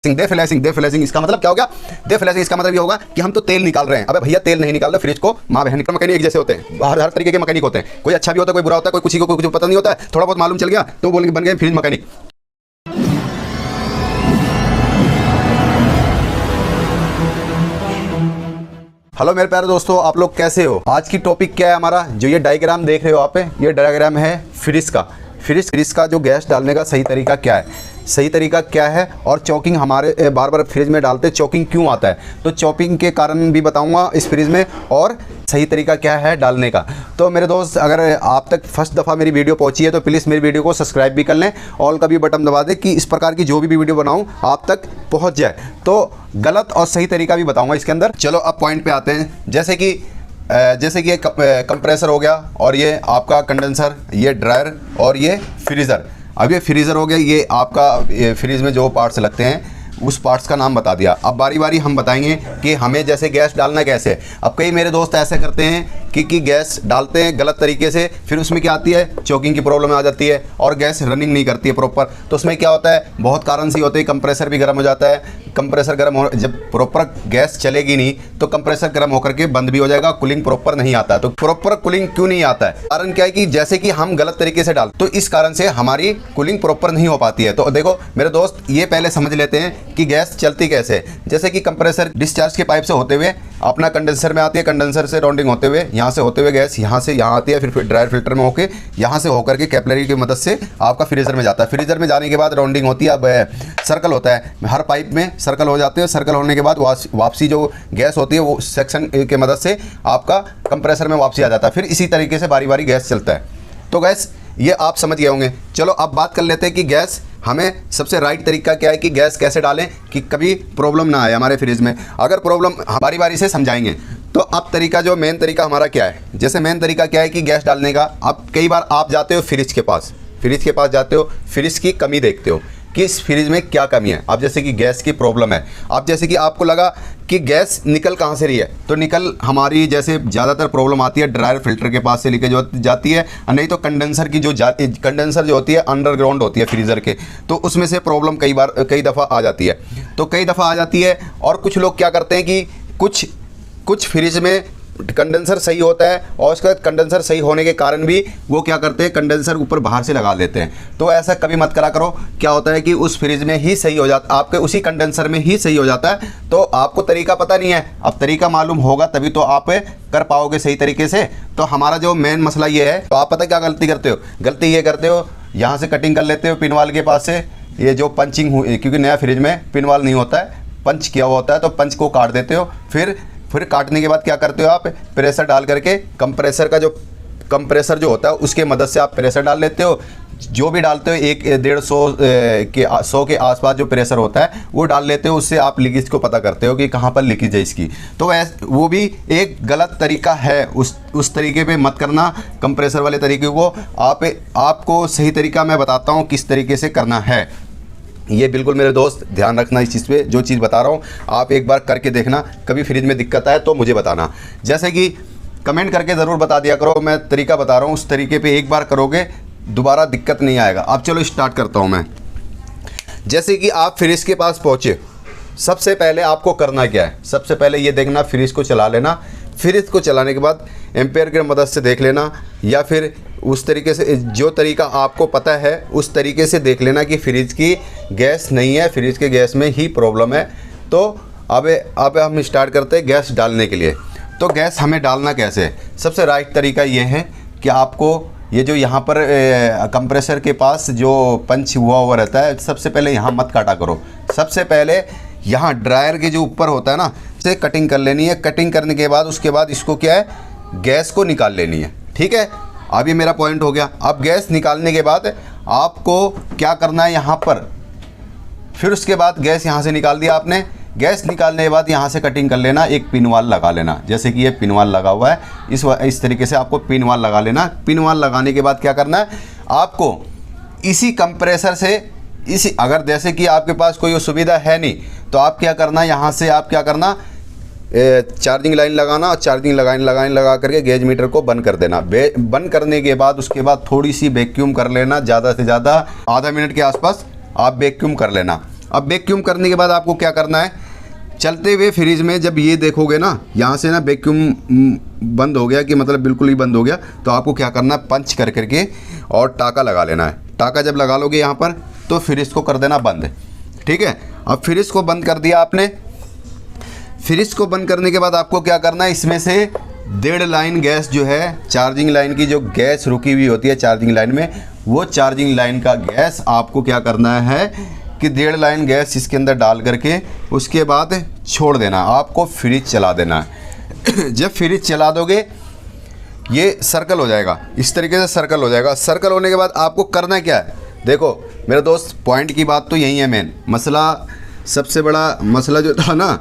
डेफ्लेशिंग इसका मतलब क्या हो गया? डेफ्लेशिंग इसका मतलब ये होगा कि हम तो तेल निकाल रहे हैं। अबे भैया तेल नहीं निकाल रहे, फ्रिज को माँ बहन मैकेनिक एक जैसे होते हैं, हर तरीके के मैकेनिक होते हैं। कोई अच्छा भी होता है, कोई बुरा होता है, कोई किसी को कुछ पता नहीं होता है, थोड़ा बहुत मालूम चल गया तो बोल बन गए फ्रिज मैकेनिक। हेलो मेरे प्यारे दोस्तों, आप लोग कैसे हो? आज की टॉपिक क्या है हमारा? जो ये डायग्राम देख रहे हो आप, ये डायग्राम है फ्रिज का। फ्रिज का जो गैस डालने का सही तरीका क्या है, और चॉकिंग हमारे बार बार फ्रिज में डालते चॉकिंग क्यों आता है, तो चॉकिंग के कारण भी बताऊंगा इस फ्रिज में, और सही तरीका क्या है डालने का। तो मेरे दोस्त, अगर आप तक फर्स्ट दफ़ा मेरी वीडियो पहुंची है तो प्लीज़ मेरी वीडियो को सब्सक्राइब भी कर लें, ऑल का भी बटन दबा दें कि इस प्रकार की जो भी वीडियो बनाऊं आप तक पहुंच जाए। तो गलत और सही तरीका भी बताऊंगा इसके अंदर। चलो अब पॉइंट पे आते हैं। जैसे कि ये कंप्रेसर हो गया, और ये आपका कंडेंसर, ये ड्रायर, और ये फ्रीज़र। अब ये फ्रीज़र हो गया, ये आपका फ्रिज में जो पार्ट्स लगते हैं उस पार्ट्स का नाम बता दिया। अब बारी बारी हम बताएंगे कि हमें जैसे गैस डालना कैसे है। अब कई मेरे दोस्त ऐसे करते हैं कि गैस डालते हैं गलत तरीके से, फिर उसमें क्या आती है, चॉकिंग की प्रॉब्लम आ जाती है और गैस रनिंग नहीं करती है प्रॉपर। तो उसमें क्या होता है, बहुत कारण से होते हैं। कंप्रेसर भी गर्म हो जाता है। कंप्रेसर गर्म हो, जब प्रॉपर गैस चलेगी नहीं तो कंप्रेसर गर्म होकर के बंद भी हो जाएगा, कूलिंग प्रॉपर नहीं आता है। तो प्रॉपर कूलिंग क्यों नहीं आता है? कारण क्या है कि जैसे कि हम गलत तरीके से डाल, तो इस कारण से हमारी कूलिंग प्रॉपर नहीं हो पाती है। तो देखो मेरे दोस्त, ये पहले समझ लेते हैं कि गैस चलती कैसे है। जैसे कि कंप्रेसर डिस्चार्ज के पाइप से होते हुए अपना कंडेंसर में आती है, कंडेंसर से राउंडिंग होते हुए यहाँ से होते हुए गैस यहाँ से यहाँ आती है, फिर ड्रायर फिल्टर में होकर यहाँ से होकर के कैपिलरी की मदद से आपका फ्रीजर में जाता है। फ्रीजर में जाने के बाद राउंडिंग होती है। अब सर्कल होता है, हर पाइप में सर्कल हो जाते हैं। सर्कल होने के बाद वापसी जो गैस होती है वो सेक्शन के मदद से आपका कंप्रेसर में वापसी आ जाता है। फिर इसी तरीके से बारी बारी गैस चलता है। तो गैस ये आप समझ गए होंगे। चलो अब बात कर लेते हैं कि गैस हमें सबसे राइट तरीका क्या है कि गैस कैसे डालें कि कभी प्रॉब्लम ना आए हमारे फ्रिज में। अगर प्रॉब्लम बारी बारी से समझाएंगे। तो अब तरीका, जो मेन तरीका हमारा क्या है, जैसे मेन तरीका क्या है कि गैस डालने का। अब कई बार आप जाते हो फ्रिज के पास जाते हो, फ्रिज की कमी देखते हो कि इस फ्रिज में क्या कमी है। अब जैसे कि गैस की प्रॉब्लम है, अब जैसे कि आपको लगा कि गैस निकल कहाँ से रही है, तो निकल हमारी जैसे ज़्यादातर प्रॉब्लम आती है ड्रायर फिल्टर के पास से लीकेज जाती है, नहीं तो कंडेंसर की कंडेंसर जो होती है अंडरग्राउंड होती है फ्रीज़र के, तो उसमें से प्रॉब्लम कई दफ़ा आ जाती है। तो कई दफ़ा आ जाती है, और कुछ लोग क्या करते हैं कि कुछ फ्रिज में कंडेंसर सही होता है, और उसका कंडेंसर सही होने के कारण भी वो क्या करते हैं, कंडेंसर ऊपर बाहर से लगा लेते हैं। तो ऐसा कभी मत करा करो। क्या होता है कि उस फ्रिज में ही सही हो जाता, आपके उसी कंडेंसर में ही सही हो जाता है। तो आपको तरीका पता नहीं है, अब तरीका मालूम होगा तभी तो आप कर पाओगे सही तरीके से। तो हमारा जो मेन मसला ये है, तो आप पता क्या गलती करते हो? गलती ये करते हो, यहाँ से कटिंग कर लेते हो पिनवाल के पास से। ये जो पंचिंग हुई, क्योंकि नया फ्रिज में पिनवाल नहीं होता है, पंच किया हुआ होता है, तो पंच को काट देते हो। फिर काटने के बाद क्या करते हो आप, प्रेशर डाल करके कंप्रेसर जो होता है उसके मदद से आप प्रेशर डाल लेते हो। जो भी डालते हो 150 के आसपास जो प्रेशर होता है वो डाल लेते हो। उससे आप लीकेज को पता करते हो कि कहाँ पर लीकेज है इसकी। तो वो भी एक गलत तरीका है, उस तरीके पे मत करना। कंप्रेसर वाले तरीके को आपको सही तरीका मैं बताता हूँ किस तरीके से करना है। ये बिल्कुल मेरे दोस्त ध्यान रखना इस चीज़ पे, जो चीज़ बता रहा हूँ आप एक बार करके देखना। कभी फ्रिज में दिक्कत आए तो मुझे बताना, जैसे कि कमेंट करके ज़रूर बता दिया करो। मैं तरीका बता रहा हूँ, उस तरीके पे एक बार करोगे दोबारा दिक्कत नहीं आएगा। अब चलो स्टार्ट करता हूँ मैं। जैसे कि आप फ्रिज के पास पहुँचे, सबसे पहले आपको करना क्या है, सबसे पहले ये देखना, फ्रिज को चला लेना। फ्रिज को चलाने के बाद एम्पेयर की मदद से देख लेना, या फिर उस तरीके से जो तरीका आपको पता है उस तरीके से देख लेना कि फ्रिज की गैस नहीं है, फ्रिज के गैस में ही प्रॉब्लम है। तो अब हम स्टार्ट करते हैं गैस डालने के लिए। तो गैस हमें डालना कैसे है? सबसे राइट तरीका ये है कि आपको ये जो यहाँ पर कंप्रेसर के पास जो पंच हुआ रहता है, सबसे पहले यहाँ मत काटा करो। सबसे पहले यहाँ ड्रायर के जो ऊपर होता है ना, से कटिंग कर लेनी है। कटिंग करने के बाद उसके बाद इसको क्या है, गैस को निकाल लेनी है। ठीक है, अब ये मेरा पॉइंट हो गया। अब गैस निकालने के बाद आपको क्या करना है, यहाँ पर फिर उसके बाद गैस यहाँ से निकाल दिया आपने। गैस निकालने के बाद यहाँ से कटिंग कर लेना, एक पिनवाल लगा लेना। जैसे कि ये पिनवाल लगा हुआ है, इस तरीके से आपको पिनवाल लगा लेना। पिनवाल लगाने के बाद क्या करना है, आपको इसी कंप्रेसर से अगर जैसे कि आपके पास कोई सुविधा है नहीं, तो आप क्या करना, यहाँ से आप क्या करना, चार्जिंग लाइन लगाना, और चार्जिंग लाइन लगा करके गेज मीटर को बंद कर देना। बंद करने के बाद उसके बाद थोड़ी सी वैक्यूम कर लेना, ज़्यादा से ज़्यादा आधा मिनट के आसपास आप वैक्यूम कर लेना। अब वैक्यूम करने के बाद आपको क्या करना है, चलते हुए फ्रिज में जब ये देखोगे ना, यहाँ से ना वैक्यूम बंद हो गया कि मतलब बिल्कुल ही बंद हो गया, तो आपको क्या करना है, पंच कर करके और टाका लगा लेना है। टाका जब लगा लोगे यहाँ पर तो फ्रिज को कर देना बंद। ठीक है, अब फ्रिज को बंद कर दिया आपने। फ्रिज को बंद करने के बाद आपको क्या करना है, इसमें से 1.5 लाइन गैस जो है, चार्जिंग लाइन की जो गैस रुकी हुई होती है चार्जिंग लाइन में, वो चार्जिंग लाइन का गैस आपको क्या करना है कि 1.5 लाइन गैस इसके अंदर डाल करके उसके बाद छोड़ देना, आपको फ्रिज चला देना है। जब फ्रिज चला दोगे ये सर्कल हो जाएगा, इस तरीके से सर्कल हो जाएगा। सर्कल होने के बाद आपको करना क्या है, देखो मेरे दोस्त, पॉइंट की बात तो यही है। मेन मसला, सबसे बड़ा मसला जो था ना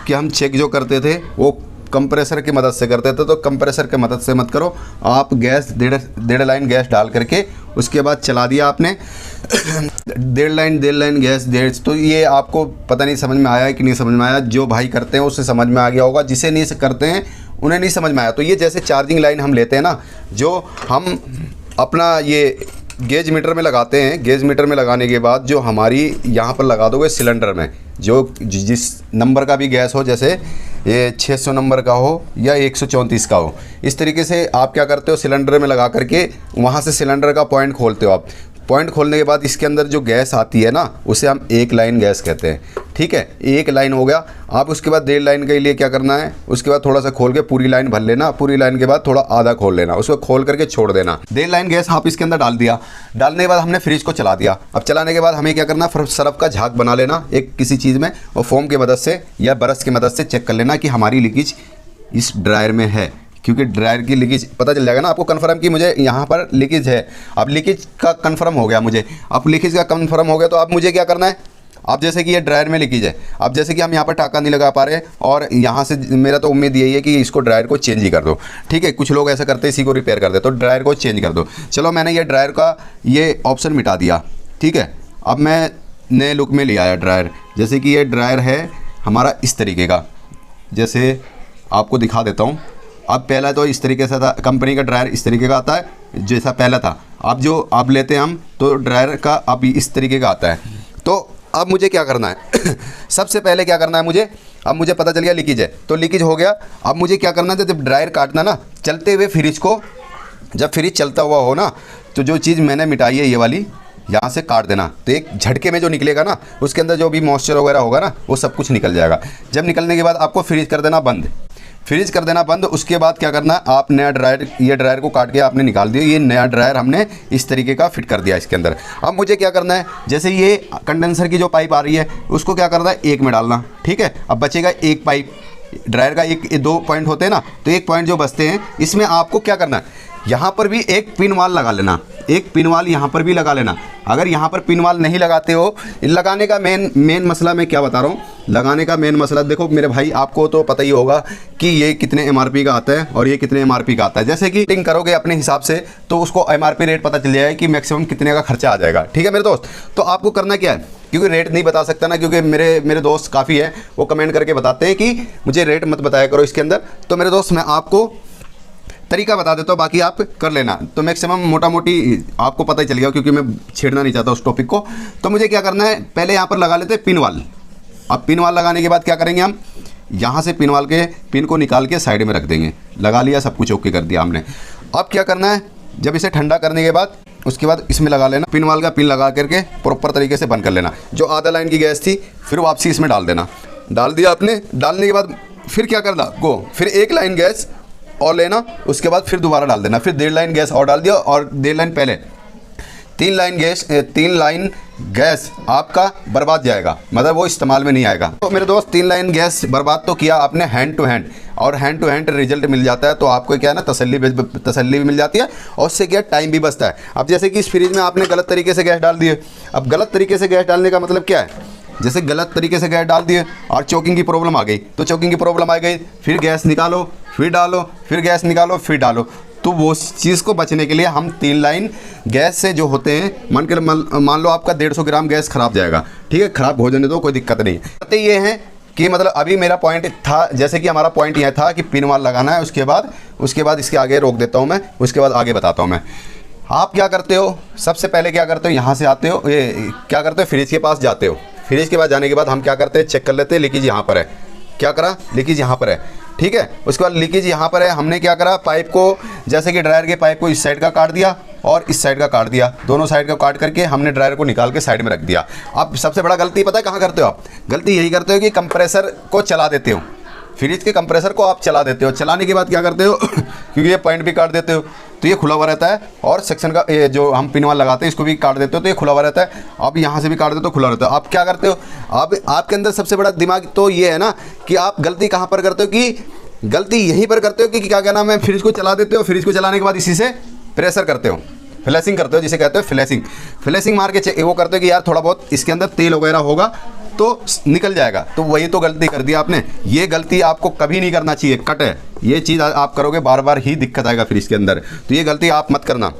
कि हम चेक जो करते थे वो कंप्रेसर की मदद से करते थे, तो कंप्रेसर की मदद से मत करो। आप गैस 1.5 लाइन गैस डाल करके उसके बाद चला दिया आपने। 1.5 लाइन गैस, तो ये आपको पता नहीं समझ में आया है कि नहीं समझ में आया। जो भाई करते हैं उससे समझ में आ गया होगा, जिसे नहीं करते हैं उन्हें नहीं समझ में आया। तो ये जैसे चार्जिंग लाइन हम लेते हैं ना, जो हम अपना ये गेज मीटर में लगाते हैं, गेज मीटर में लगाने के बाद जो हमारी यहाँ पर लगा दोगे सिलेंडर में, जो जिस नंबर का भी गैस हो, जैसे ये 600 नंबर का हो या 134 का हो, इस तरीके से आप क्या करते हो, सिलेंडर में लगा करके वहाँ से सिलेंडर का पॉइंट खोलते हो आप। पॉइंट खोलने के बाद इसके अंदर जो गैस आती है ना, उसे हम 1 लाइन गैस कहते हैं। ठीक है, 1 लाइन हो गया। आप उसके बाद 1.5 लाइन के लिए क्या करना है, उसके बाद थोड़ा सा खोल के पूरी लाइन भर लेना, पूरी लाइन के बाद थोड़ा आधा खोल लेना, उसको खोल करके छोड़ देना। 1.5 लाइन गैस आप इसके अंदर डाल दिया। डालने के बाद हमने फ्रिज को चला दिया। अब चलाने के बाद हमें क्या करना, सरफ का झाग बना लेना एक किसी चीज़ में, और फोम की मदद से या ब्रश की मदद से चेक कर लेना कि हमारी लीकेज इस ड्रायर में है, क्योंकि ड्रायर की लीकेज पता चल जाएगा ना आपको, कन्फर्म कि मुझे यहाँ पर लीकेज है। अब लीकेज का कन्फर्म हो गया मुझे, अब लीकेज का कन्फर्म हो गया तो अब मुझे क्या करना है, अब जैसे कि ये ड्रायर में लीकेज है, अब जैसे कि हम यहाँ पर टाका नहीं लगा पा रहे और यहाँ से मेरा तो उम्मीद यही है कि इसको ड्रायर को चेंज ही कर दो। ठीक है, कुछ लोग ऐसा करते हैं, इसी को रिपेयर कर दे, तो ड्रायर को चेंज कर दो। चलो मैंने ये ड्रायर का ये ऑप्शन मिटा दिया। ठीक है, अब मैं नए लुक में ले आया ड्रायर। जैसे कि ये ड्रायर है हमारा इस तरीके का, जैसे आपको दिखा देता हूँ। अब पहला तो इस तरीके से था, कंपनी का ड्रायर इस तरीके का आता है जैसा पहला था। अब जो आप लेते हैं हम, तो ड्रायर का अब इस तरीके का आता है। तो अब मुझे क्या करना है सबसे पहले क्या करना है मुझे, अब मुझे पता चल गया लीकेज है, तो लीकेज हो गया। अब मुझे क्या करना है, जब ड्रायर काटना ना, चलते हुए फ्रिज को, जब फ्रिज चलता हुआ हो ना, तो जो चीज़ मैंने मिटाई है ये वाली, यहाँ से काट देना। तो एक झटके में जो निकलेगा ना, उसके अंदर जो भी मॉइस्चर वगैरह होगा ना, वो सब कुछ निकल जाएगा। जब निकलने के बाद आपको फ्रीज कर देना बंद, फ्रीज कर देना बंद। उसके बाद क्या करना है, आप नया ड्रायर, ये ड्रायर को काट के आपने निकाल दिया, ये नया ड्रायर हमने इस तरीके का फिट कर दिया इसके अंदर। अब मुझे क्या करना है, जैसे ये कंडेंसर की जो पाइप आ रही है उसको क्या करना है, एक में डालना। ठीक है, अब बचेगा एक पाइप, ड्रायर का एक 2 पॉइंट होते हैं ना, तो एक पॉइंट जो बचते हैं इसमें आपको क्या करना है, यहाँ पर भी एक पिन वाल लगा लेना, एक पिन वाल यहाँ पर भी लगा लेना। अगर यहाँ पर पिन वाल नहीं लगाते हो, लगाने का मेन मसला मैं क्या बता रहा हूँ, लगाने का मेन मसला देखो मेरे भाई, आपको तो पता ही होगा कि ये कितने MRP का आता है और ये कितने MRP का आता है। जैसे कि फिटिंग करोगे अपने हिसाब से तो उसको MRP रेट पता चल जाएगा कि मैक्सिमम कितने का खर्चा आ जाएगा। ठीक है मेरे दोस्त, तो आपको करना क्या है, क्योंकि रेट नहीं बता सकता ना, क्योंकि मेरे दोस्त काफ़ी है, वो कमेंट करके बताते हैं कि मुझे रेट मत बताया करो इसके अंदर। तो मेरे दोस्त मैं आपको तरीका बता देता हूँ, बाकी आप कर लेना। तो मैक्सिमम मोटा मोटी आपको पता ही चल गया, क्योंकि मैं छेड़ना नहीं चाहता उस टॉपिक को। तो मुझे क्या करना है, पहले यहाँ पर लगा लेते हैं पिन वाल। अब पिन वाल लगाने के बाद क्या करेंगे, हम यहाँ से पिन वाल के पिन को निकाल के साइड में रख देंगे। लगा लिया, सब कुछ ओके कर दिया हमने। अब क्या करना है, जब इसे ठंडा करने के बाद उसके बाद इसमें लगा लेना, पिन वाल का पिन लगा करके प्रॉपर तरीके से बंद कर लेना। जो आधा लाइन की गैस थी फिर वापसी इसमें डाल देना। डाल दिया आपने, डालने के बाद फिर क्या करना, फिर 1 लाइन गैस और लेना, उसके बाद फिर दोबारा डाल देना, फिर 1.5 लाइन गैस और डाल दिया, और 1.5 लाइन पहले 3 लाइन गैस आपका बर्बाद जाएगा, मतलब वो इस्तेमाल में नहीं आएगा। तो मेरे दोस्त 3 लाइन गैस बर्बाद तो किया आपने हैंड टू हैंड, और हैंड टू हैंड रिजल्ट मिल जाता है, तो आपको क्या है ना, तसल्ली भी मिल जाती है, और उससे क्या टाइम भी बचता है। अब जैसे कि इस फ्रिज में आपने गलत तरीके से गैस डाल दिए। अब गलत तरीके से गैस डालने का मतलब क्या है, जैसे गलत तरीके से गैस डाल दिए और चोकिंग की प्रॉब्लम आ गई, तो चोकिंग की प्रॉब्लम आ गई, फिर गैस निकालो, फिर डालो, फिर गैस निकालो, फिर डालो। तो वो चीज़ को बचने के लिए हम 3 लाइन गैस से जो होते हैं, मान लो आपका 150 ग्राम गैस खराब जाएगा, ठीक है, खराब हो जाने दो, कोई दिक्कत नहीं है। बातें ये हैं कि मतलब अभी मेरा पॉइंट था, जैसे कि हमारा पॉइंट यह था कि पिन वाल लगाना है, उसके बाद इसके आगे रोक देता हूँ मैं, उसके बाद आगे बताता हूँ मैं। आप क्या करते हो, सबसे पहले क्या करते हो, यहाँ से आते हो, ये क्या करते हो, फ्रिज के पास जाते हो, फ्रिज के पास जाने के बाद हम क्या करते हैं, चेक कर लेते हैं लीकेज यहाँ पर है। क्या करा, लीकेज यहाँ पर है, ठीक है। उसके बाद लीकेज यहाँ पर है, हमने क्या करा, पाइप को जैसे कि ड्रायर के पाइप को इस साइड का काट दिया और इस साइड का काट दिया, दोनों साइड का काट करके हमने ड्रायर को निकाल के साइड में रख दिया। अब सबसे बड़ा गलती पता है कहाँ करते हो आप, गलती यही करते हो कि कंप्रेसर को चला देते हो, फ्रिज के कंप्रेसर को आप चला देते हो। चलाने के बाद क्या करते हो क्योंकि ये पॉइंट भी काट देते हो तो ये खुला हुआ रहता है, और सेक्शन का ये जो हम पिन वाल लगाते हैं इसको भी काट देते हो तो ये खुला हुआ रहता है। अब यहाँ से भी काट देते हो, खुला रहता है। आप क्या करते हो, आप आपके अंदर सबसे बड़ा दिमाग तो ये है ना कि आप गलती कहाँ पर करते हो, कि गलती यहीं पर करते हो कि क्या नाम है, फ्रिज को चला देते हो, फ्रिज को चलाने के बाद इसी से प्रेशर करते हो, फ्लैशिंग करते हो, जिसे कहते हो फ्लैशिंग। फ्लैशिंग मार के वो करते हो कि यार थोड़ा बहुत इसके अंदर तेल वगैरह होगा तो निकल जाएगा, तो वही तो गलती कर दी आपने। ये गलती आपको कभी नहीं करना चाहिए, कट है ये चीज़, आप करोगे बार बार ही दिक्कत आएगा फ्रिज के अंदर, तो ये गलती आप मत करना।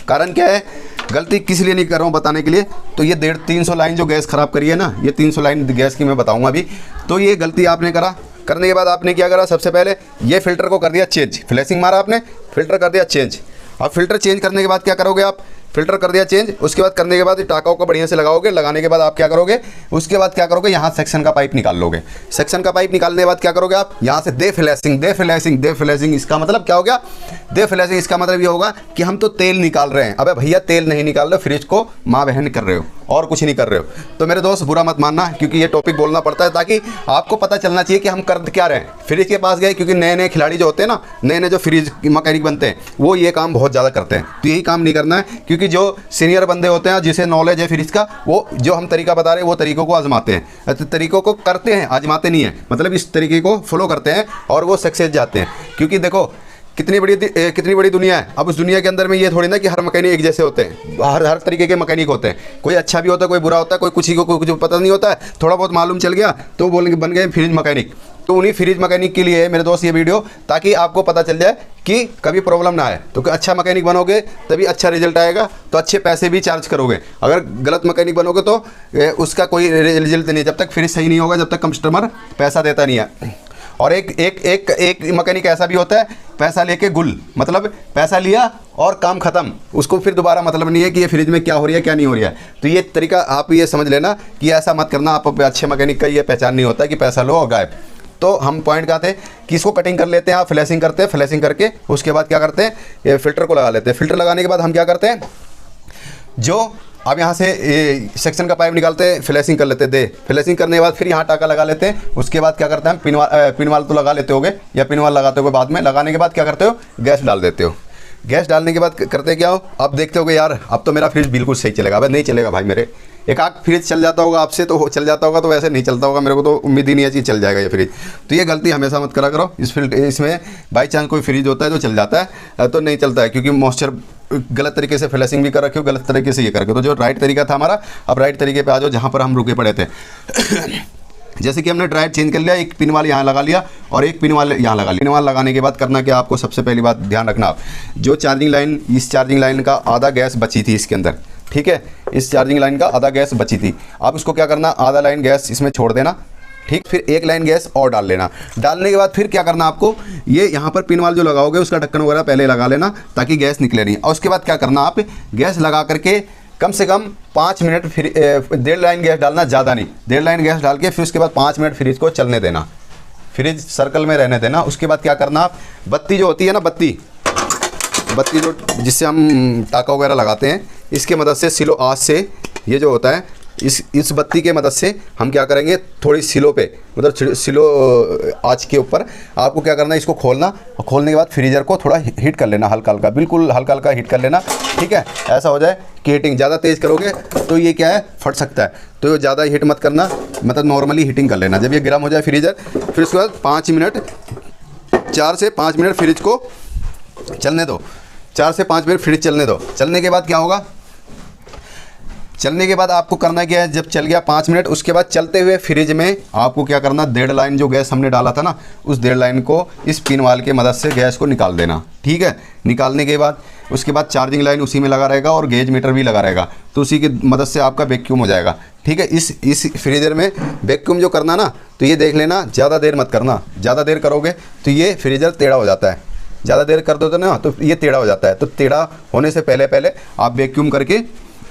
कारण क्या है, गलती किस लिए नहीं कर रहा हूँ बताने के लिए, तो ये 350 लाइन जो गैस ख़राब करी है ना, ये 300 लाइन गैस की मैं बताऊँगा अभी। तो ये गलती आपने करा, करने के बाद आपने क्या करा, सबसे पहले ये फ़िल्टर को कर दिया चेंज, फ्लैशिंग मारा आपने, फ़िल्टर कर दिया चेंज। अब फ़िल्टर चेंज करने के बाद क्या करोगे आप, फ़िल्टर कर दिया चेंज, उसके बाद करने के बाद टाकाओं को बढ़िया से लगाओगे, लगाने के बाद आप क्या करोगे, उसके बाद क्या करोगे, यहाँ सेक्शन का पाइप निकाल लोगे। सेक्शन का पाइप निकालने के बाद क्या करोगे आप, यहाँ से दे फ्लैशिंग, दे फ्लैशिंग, दे फ्लैशिंग। इसका मतलब क्या हो गया, दे फ्लैशिंग, इसका मतलब ये होगा कि हम तो तेल निकाल रहे हैं। अबे भैया तेल नहीं निकाल रहे हो, फ्रिज को माँ बहन कर रहे हो और कुछ नहीं कर रहे हो। तो मेरे दोस्त बुरा मत मानना, क्योंकि ये टॉपिक बोलना पड़ता है ताकि आपको पता चलना चाहिए कि हम कर क्या रहे हैं। फ्रिज के पास गए, क्योंकि नए नए खिलाड़ी जो होते हैं ना, नए नए जो फ्रिज मैकेनिक बनते हैं, वो ये काम बहुत ज़्यादा करते हैं। तो यही काम नहीं करना है, क्योंकि जो सीनियर बंदे होते हैं जिसे नॉलेज है फ्रिज का, वो जो हम तरीका बता रहे हैं वो तरीकों को आजमाते हैं, तरीकों को करते हैं, आजमाते नहीं है, मतलब इस तरीके को फॉलो करते हैं और वो सक्सेस जाते हैं। क्योंकि देखो कितनी बड़ी दुनिया है। अब उस दुनिया के अंदर में ये थोड़ी ना कि हर मैकेनिक एक जैसे होते हैं, हर तरीके के मैकेनिक होते हैं, कोई अच्छा भी होता है, कोई बुरा होता है, कोई कुछ पता नहीं होता है, थोड़ा बहुत मालूम चल गया तो बोलेंगे बन गए फ्रिज मैकेनिक। तो उन्हीं फ्रिज मैकेनिक के लिए मेरे दोस्त ये वीडियो, ताकि आपको पता चल जाए कि कभी प्रॉब्लम ना आए। तो अच्छा मैकेनिक बनोगे तभी अच्छा रिजल्ट आएगा, तो अच्छे पैसे भी चार्ज करोगे। अगर गलत मैकेनिक बनोगे तो उसका कोई रिजल्ट नहीं, जब तक फ्रिज सही नहीं होगा, जब तक कस्टमर पैसा देता नहीं है। और एक मैकेनिक ऐसा भी होता है, पैसा लेके गुल, मतलब पैसा लिया और काम खत्म, उसको फिर दोबारा मतलब नहीं है कि ये फ्रिज में क्या हो रही है क्या नहीं हो रही है। तो ये तरीका आप ये समझ लेना कि ऐसा मत करना। आप अच्छे मैकेनिक का ये पहचान नहीं होता कि पैसा लो और गायब। तो हम पॉइंट कहाँ थे कि इसको कटिंग कर लेते हैं, आप फ्लैशिंग करते हैं, फ्लैशिंग करके उसके बाद क्या करते हैं, ये फ़िल्टर को लगा लेते हैं। फ़िल्टर लगाने के बाद हम क्या करते हैं, जो अब यहाँ से सेक्शन का पाइप निकालते हैं, फ्लैशिंग कर लेते हैं, दे फ्लैशिंग करने के बाद फिर यहाँ टाका लगा लेते हैं। उसके बाद क्या करते हैं, पिन वाल तो लगा लेते होगे या पिन वाल लगाते होगे बाद में। लगाने के बाद क्या करते हो, गैस डाल देते हो। गैस डालने के बाद करते क्या हो, आप देखते होगे यार अब तो मेरा फ्रिज बिल्कुल सही चलेगा। अब नहीं चलेगा भाई, मेरे एक आध फ्रिज चल जाता होगा आपसे तो चल जाता होगा, तो वैसे नहीं चलता होगा। मेरे को तो उम्मीद ही नहीं है कि चल जाएगा ये फ्रिज। तो ये गलती हमेशा मत करा करो। इसमें बाई चांस कोई फ्रिज होता है तो चल जाता है, तो नहीं चलता है क्योंकि मॉइस्चर गलत तरीके से फ्लैशिंग भी कर रखे हो, गलत तरीके से ये कर रखे हो। तो जो राइट तरीका था हमारा, अब राइट तरीके पे आ जाओ जहाँ पर हम रुके पड़े थे। जैसे कि हमने ड्रायर चेंज कर लिया, एक पिन वाल यहाँ लगा लिया और एक पिन वाल यहाँ लगा लिया। पिन वाल लगाने के बाद करना क्या, आपको सबसे पहली बात ध्यान रखना, आप जो चार्जिंग लाइन, इस चार्जिंग लाइन का आधा गैस बची थी इसके अंदर, ठीक है, इस चार्जिंग लाइन का आधा गैस बची थी। आप इसको क्या करना, आधा लाइन गैस इसमें छोड़ देना, ठीक। फिर एक लाइन गैस और डाल लेना। डालने के बाद फिर क्या करना आपको, ये यहाँ पर पिन वाल जो लगाओगे उसका ढक्कन वगैरह पहले लगा लेना ताकि गैस निकले नहीं। और उसके बाद क्या करना, आप गैस लगा करके कम से कम 5 मिनट, फिर 1.5 लाइन गैस डालना, ज़्यादा नहीं, 1.5 लाइन गैस डाल के फिर उसके बाद 5 मिनट फ्रिज को चलने देना, फ्रिज सर्कल में रहने देना। उसके बाद क्या करना, आप बत्ती जो होती है ना, बत्ती जो जिससे हम टाका वगैरह लगाते हैं, इसके मदद से सिलो आँच से, ये जो होता है इस बत्ती के मदद से हम क्या करेंगे, थोड़ी सिलो पे, मतलब सिलो आँच के ऊपर आपको क्या करना है, इसको खोलना और खोलने के बाद फ्रीजर को थोड़ा हीट कर लेना, हल्का हल्का, बिल्कुल हल्का हल्का हीट कर लेना, ठीक है। ऐसा हो जाए कि हीटिंग ज़्यादा तेज़ करोगे तो ये क्या है, फट सकता है। तो ज़्यादा हीट मत करना, मतलब नॉर्मली हीटिंग कर लेना। जब ये गर्म हो जाए फ्रीजर, फिर उसके बाद 5 मिनट, 4 से 5 मिनट फ्रिज को चलने दो, 4 से 5 मिनट फ्रिज चलने दो। चलने के बाद क्या होगा, चलने के बाद आपको करना क्या है, जब चल गया 5 मिनट, उसके बाद चलते हुए फ्रिज में आपको क्या करना, 1.5 लाइन जो गैस हमने डाला था ना, उस 1.5 लाइन को इस पिन वाल के मदद से गैस को निकाल देना, ठीक है। निकालने के बाद उसके बाद चार्जिंग लाइन उसी में लगा रहेगा और गेज मीटर भी लगा रहेगा, तो उसी की मदद से आपका वैक्यूम हो जाएगा, ठीक है। इस फ्रीजर में वैक्यूम जो करना ना, तो ये देख लेना, ज़्यादा देर मत करना, ज़्यादा देर करोगे तो ये फ्रीजर टेढ़ा हो जाता है, ज़्यादा देर कर दो तो ना तो ये टेढ़ा हो जाता है। तो टेढ़ा होने से पहले आप वैक्यूम करके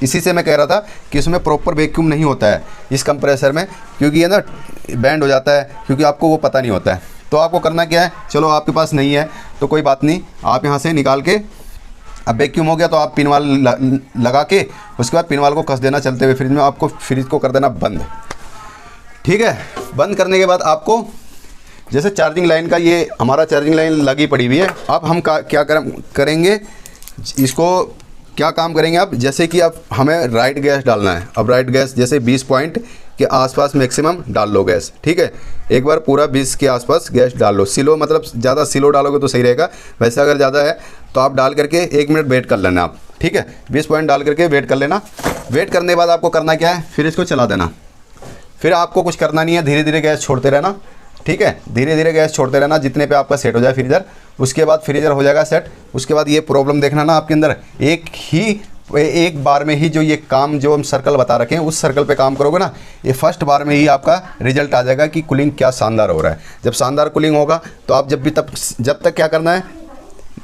इसी से मैं कह रहा था कि इसमें प्रॉपर वैक्यूम नहीं होता है इस कंप्रेसर में, क्योंकि ये ना बैंड हो जाता है, क्योंकि आपको वो पता नहीं होता है। तो आपको करना क्या है, चलो आपके पास नहीं है तो कोई बात नहीं, आप यहाँ से निकाल के, अब वैक्यूम हो गया तो आप पिनवाल लगा के उसके बाद पिनवाल को कस देना चलते हुए फ्रिज में, आपको फ्रिज को कर देना बंद। ठीक है, बंद करने के बाद आपको जैसे चार्जिंग लाइन का, ये हमारा चार्जिंग लाइन लगी पड़ी हुई है। अब हम क्या करेंगे, इसको क्या काम करेंगे आप, जैसे कि अब हमें राइट गैस डालना है। अब राइट गैस जैसे 20 पॉइंट के आसपास मैक्सिमम डाल लो गैस। ठीक है, एक बार पूरा 20 के आसपास गैस डाल लो। सिलो मतलब ज़्यादा सिलो डालोगे तो सही रहेगा, वैसे अगर ज़्यादा है तो आप डाल करके 1 मिनट वेट कर लेना आप। ठीक है, 20 पॉइंट डाल करके वेट कर लेना। वेट करने के बाद आपको करना क्या है, फिर इसको चला देना। फिर आपको कुछ करना नहीं है, धीरे धीरे गैस छोड़ते रहना। ठीक है, धीरे धीरे गैस छोड़ते रहना जितने पे आपका सेट हो जाए फ्रीज़र। उसके बाद फ्रीज़र हो जाएगा सेट। उसके बाद ये प्रॉब्लम देखना ना आपके अंदर, एक बार में ही जो ये काम जो हम सर्कल बता रखे हैं उस सर्कल पे काम करोगे ना, ये फर्स्ट बार में ही आपका रिजल्ट आ जाएगा कि कूलिंग क्या शानदार हो रहा है। जब शानदार कूलिंग होगा तो आप जब तक क्या करना है,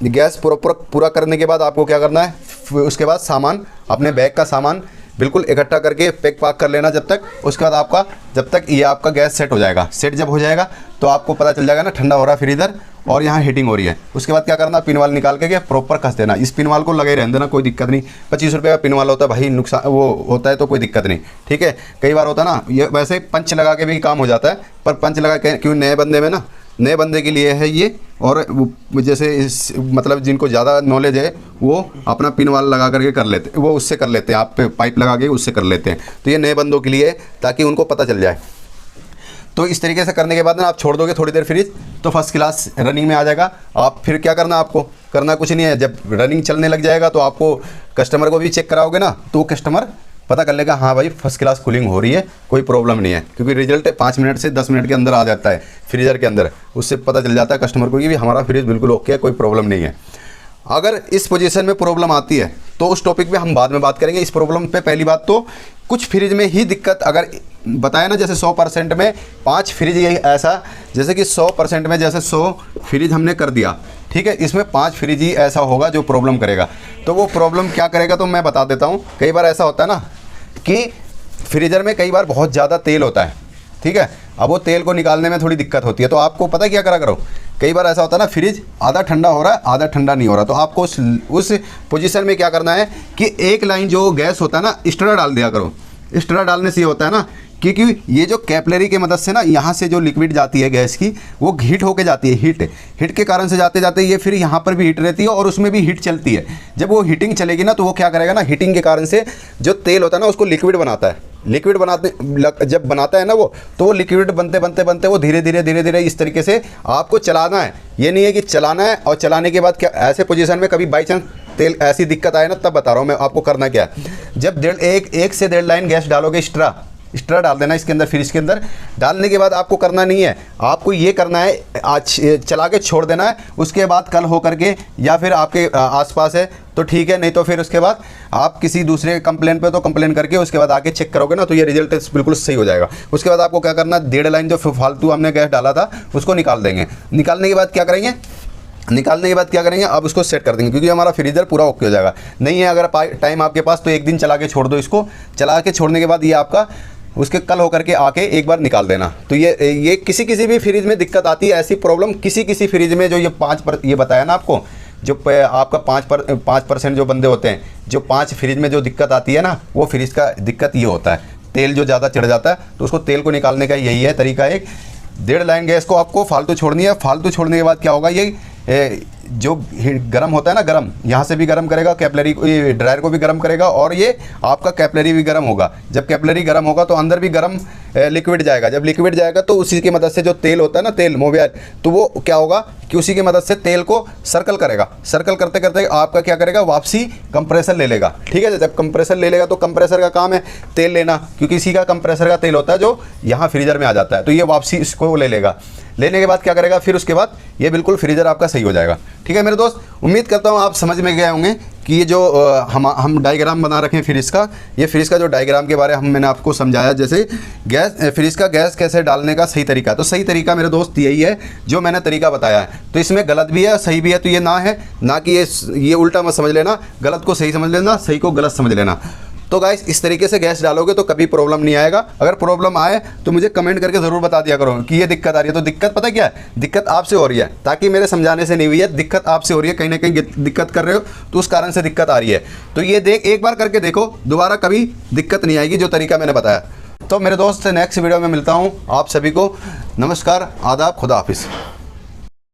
गैस पूरा करने के बाद आपको क्या करना है, उसके बाद सामान, अपने बैग का सामान बिल्कुल इकट्ठा करके पैक पाक कर लेना जब तक। उसके बाद जब तक ये आपका गैस सेट हो जाएगा। सेट जब हो जाएगा तो आपको पता चल जाएगा ना ठंडा हो रहा है फ्रीज़र और यहाँ हीटिंग हो रही है। उसके बाद क्या करना, पिनवाल निकाल के प्रॉपर कस देना। इस पिनवाल को लगे रहने देना, कोई दिक्कत नहीं। 25 रुपये का पिनवाल होता है भाई, नुकसान वो होता है तो कोई दिक्कत नहीं। ठीक है, कई बार होता है ना, ये वैसे पंच लगा के भी काम हो जाता है, पर पंच लगा के क्यों, नए बंदे के लिए है ये। और जैसे मतलब जिनको ज़्यादा नॉलेज है वो अपना पिनवाल लगा करके कर लेते, वो उससे कर लेते हैं, आप पाइप लगा के उससे कर लेते हैं। तो ये नए बंदों के लिए है ताकि उनको पता चल जाए। तो इस तरीके से करने के बाद ना आप छोड़ दोगे थोड़ी देर फ्रिज, तो फर्स्ट क्लास रनिंग में आ जाएगा। आप फिर क्या करना, आपको करना कुछ नहीं है। जब रनिंग चलने लग जाएगा तो आपको कस्टमर को भी चेक कराओगे ना, तो वो कस्टमर पता कर लेगा हाँ भाई फर्स्ट क्लास कूलिंग हो रही है, कोई प्रॉब्लम नहीं है। क्योंकि रिजल्ट 5 मिनट से 10 मिनट के अंदर आ जाता है फ्रीज़र के अंदर। उससे पता चल जाता है कस्टमर को कि भी हमारा फ्रिज बिल्कुल ओके है, कोई प्रॉब्लम नहीं है। अगर इस पोजीशन में प्रॉब्लम आती है तो उस टॉपिक पे हम बाद में बात करेंगे। इस प्रॉब्लम पे पहली बात तो कुछ फ्रिज में ही दिक्कत, अगर बताया ना जैसे 100% में 5 फ्रिज यही ऐसा, जैसे कि 100% में जैसे 100 फ्रिज हमने कर दिया, ठीक है, इसमें 5 फ्रिज ही ऐसा होगा जो प्रॉब्लम करेगा। तो वो प्रॉब्लम क्या करेगा तो मैं बता देता हूँ। कई बार ऐसा होता है ना कि फ्रीज़र में कई बार बहुत ज़्यादा तेल होता है। ठीक है, अब वो तेल को निकालने में थोड़ी दिक्कत होती है। तो आपको पता है क्या करा करो, कई बार ऐसा होता है ना फ्रिज आधा ठंडा हो रहा है आधा ठंडा नहीं हो रहा, तो आपको उस पोजीशन में क्या करना है कि एक लाइन जो गैस होता है ना, स्टरा डाल दिया करो। स्टरा डालने से ये होता है ना, क्योंकि ये जो कैपिलरी की मदद से ना यहाँ से जो लिक्विड जाती है गैस की, वो हीट होके जाती है। हीट के कारण से जाते जाते ये फिर यहाँ पर भी हीट रहती है और उसमें भी हीट चलती है। जब वो हीटिंग चलेगी ना तो वो क्या करेगा ना, हीटिंग के कारण से जो तेल होता है ना उसको लिक्विड बनाता है। लिक्विड जब बनाता है ना वो, तो वो लिक्विड बनते वो धीरे धीरे इस तरीके से आपको चलाना है। ये नहीं है कि चलाना है और चलाने के बाद क्या ऐसे पोजीशन में कभी बाई चांस तेल ऐसी दिक्कत आए ना, तब बता रहा हूँ मैं आपको करना क्या है। जब एक से 1.5 लाइन गैस डालोगे, स्ट्रा डाल देना इसके अंदर। फिर इसके अंदर डालने के बाद आपको करना नहीं है, आपको ये करना है आज चला के छोड़ देना है। उसके बाद कल हो करके या फिर आपके आसपास है तो ठीक है, नहीं तो फिर उसके बाद आप किसी दूसरे कंप्लेन पे तो कंप्लेन करके उसके बाद आके चेक करोगे ना, तो ये रिजल्ट बिल्कुल सही हो जाएगा। उसके बाद आपको क्या करना, 1.5 लाइन जो फालतू हमने गैस डाला था उसको निकाल देंगे। निकालने के बाद क्या करेंगे, अब उसको सेट कर देंगे, क्योंकि हमारा फ्रीजर पूरा ओके हो जाएगा। नहीं है अगर टाइम आपके पास तो एक दिन चला के छोड़ दो इसको। चला के छोड़ने के बाद ये आपका उसके कल होकर के आके एक बार निकाल देना। तो ये किसी भी फ्रिज में दिक्कत आती है, ऐसी प्रॉब्लम किसी फ्रिज में जो ये बताया ना आपको, जो आपका 5% जो बंदे होते हैं, जो 5 फ्रिज में जो दिक्कत आती है ना, वो फ्रिज का दिक्कत ये होता है, तेल जो ज़्यादा चढ़ जाता है। तो उसको तेल को निकालने का यही है तरीका। एक 1.5 लाइन गैस को आपको फालतू छोड़नी है। फालतू छोड़ने के बाद क्या होगा, ये जो गर्म होता है ना, गर्म यहाँ से भी गर्म करेगा, कैपिलरी ड्रायर को भी गर्म करेगा और ये आपका कैपिलरी भी गर्म होगा। जब कैपिलरी गर्म होगा तो अंदर भी गर्म लिक्विड जाएगा। जब लिक्विड जाएगा तो उसी की मदद से जो तेल होता है ना, तेल मोबियल, तो वो क्या होगा कि उसी की मदद से तेल को सर्कल करेगा। सर्कल करते करते आपका क्या करेगा, वापसी कंप्रेसर ले लेगा। ठीक है, जब कंप्रेसर ले लेगा तो कंप्रेसर का काम है तेल लेना, क्योंकि इसी का कंप्रेसर का तेल होता है जो यहाँ फ्रीजर में आ जाता है। तो ये वापसी इसको ले लेगा। लेने के बाद क्या करेगा, फिर उसके बाद ये बिल्कुल फ्रीजर आपका सही हो जाएगा। ठीक है मेरे दोस्त, उम्मीद करता हूँ आप समझ में गए होंगे कि ये जो हम डायग्राम बना रखे हैं फ्रिज का, ये फ्रिज का जो डायग्राम के बारे में मैंने आपको समझाया, जैसे फ्रिज का गैस कैसे डालने का सही तरीका। तो सही तरीका मेरे दोस्त यही है जो मैंने तरीका बताया है। तो इसमें गलत भी है सही भी है, तो ये ना कि ये उल्टा मत समझ लेना, गलत को सही समझ लेना, सही को गलत समझ लेना। तो गाइस इस तरीके से गैस डालोगे तो कभी प्रॉब्लम नहीं आएगा। अगर प्रॉब्लम आए तो मुझे कमेंट करके ज़रूर बता दिया करो कि ये दिक्कत आ रही है। तो दिक्कत पता क्या है, दिक्कत आपसे हो रही है, ताकि मेरे समझाने से नहीं हुई है, दिक्कत आपसे हो रही है, कहीं ना कहीं दिक्कत कर रहे हो तो उस कारण से दिक्कत आ रही है। तो ये एक बार करके देखो, दोबारा कभी दिक्कत नहीं आएगी, जो तरीका मैंने बताया। तो मेरे दोस्त नेक्स्ट वीडियो में मिलता हूँ। आप सभी को नमस्कार, आदाब, खुदा हाफिज़।